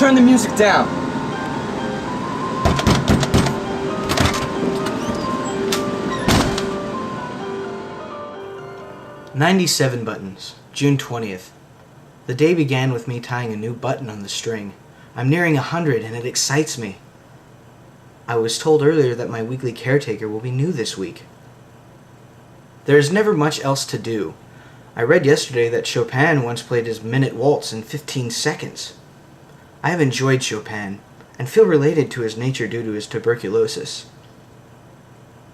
turn the music down. "97 buttons, June 20th. The day began with me tying a new button on the string. I'm nearing 100 and it excites me. I was told earlier that my weekly caretaker will be new this week. There is never much else to do. I read yesterday that Chopin once played his Minute Waltz in 15 seconds. I have enjoyed Chopin and feel related to his nature due to his tuberculosis.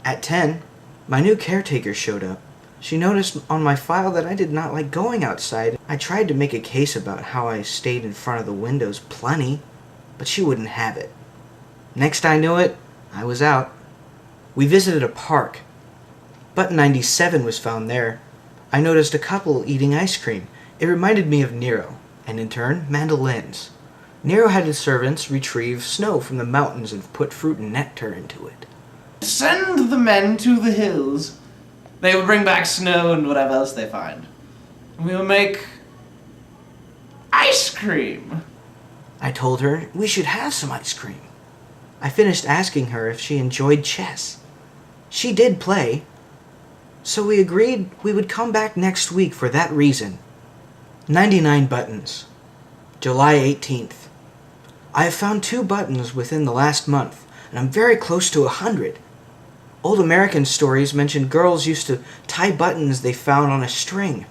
At 10, my new caretaker showed up. She noticed on my file that I did not like going outside. I tried to make a case about how I stayed in front of the windows plenty, but she wouldn't have it. Next I knew it, I was out. We visited a park. Button 97 was found there. I noticed a couple eating ice cream. It reminded me of Nero, and in turn, mandolins. Nero had his servants retrieve snow from the mountains and put fruit and nectar into it. Send the men to the hills. They will bring back snow and whatever else they find. We will make ice cream. I told her we should have some ice cream. I finished asking her if she enjoyed chess. She did play, so we agreed we would come back next week for that reason. 99 buttons, July 18th. I have found 2 buttons within the last month, and I'm very close to 100. Old American stories mentioned girls used to tie buttons they found on a string.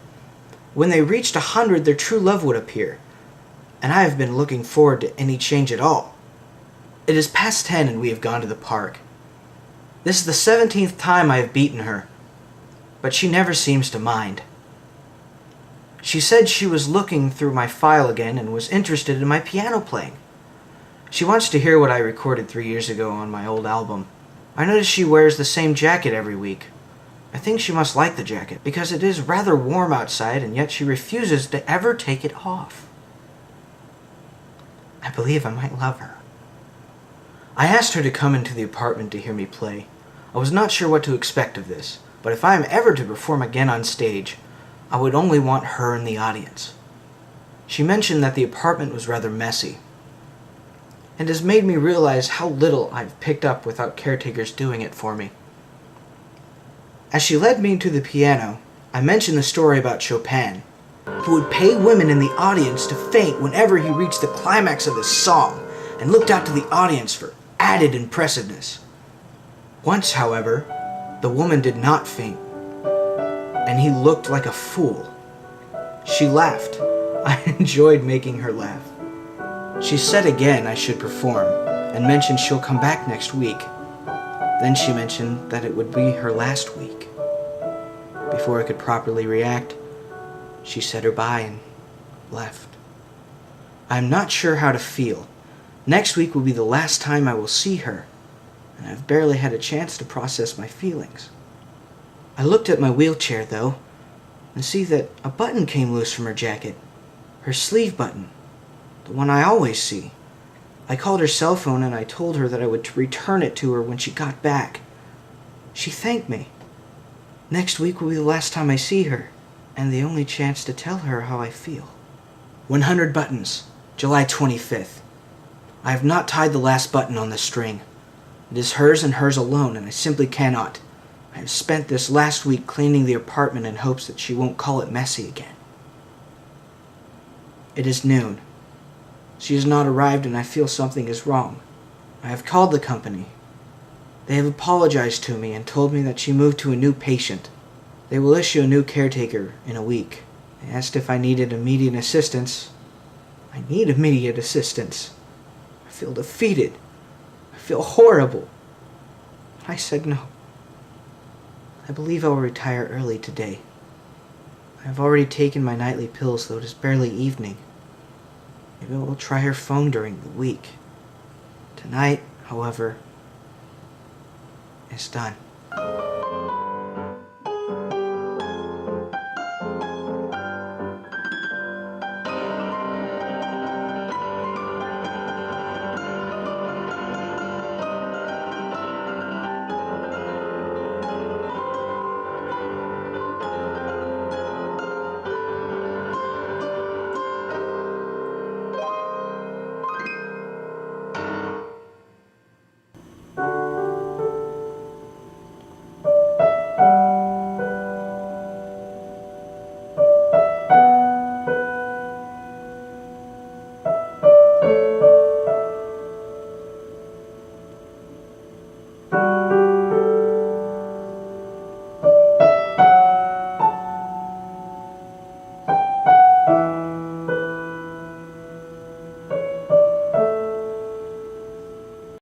When they reached 100, their true love would appear, and I have been looking forward to any change at all. It is past 10 and we have gone to the park. This is the 17th time I have beaten her, but she never seems to mind. She said she was looking through my file again and was interested in my piano playing. She wants to hear what I recorded 3 years ago on my old album. I notice she wears the same jacket every week. I think she must like the jacket, because it is rather warm outside, and yet she refuses to ever take it off. I believe I might love her. I asked her to come into the apartment to hear me play. I was not sure what to expect of this, but if I am ever to perform again on stage, I would only want her in the audience. She mentioned that the apartment was rather messy, and has made me realize how little I've picked up without caretakers doing it for me. As she led me to the piano, I mentioned the story about Chopin, who would pay women in the audience to faint whenever he reached the climax of his song, and looked out to the audience for added impressiveness. Once, however, the woman did not faint, and he looked like a fool. She laughed. I enjoyed making her laugh. She said again I should perform, and mentioned she'll come back next week. Then she mentioned that it would be her last week. Before I could properly react, she said her bye and left. I'm not sure how to feel. Next week will be the last time I will see her, and I've barely had a chance to process my feelings. I looked at my wheelchair, though, and see that a button came loose from her jacket. Her sleeve button. The one I always see. I called her cell phone and I told her that I would return it to her when she got back. She thanked me. Next week will be the last time I see her, and the only chance to tell her how I feel. 100 buttons, July 25th. I have not tied the last button on the string. It is hers and hers alone, and I simply cannot. I have spent this last week cleaning the apartment in hopes that she won't call it messy again. It is noon. She has not arrived and I feel something is wrong. I have called the company. They have apologized to me and told me that she moved to a new patient. They will issue a new caretaker in a week. They asked if I needed immediate assistance. I need immediate assistance. I feel defeated. I feel horrible. I said no. I believe I will retire early today. I have already taken my nightly pills, though it is barely evening. Maybe I will try her phone during the week. Tonight, however, is done.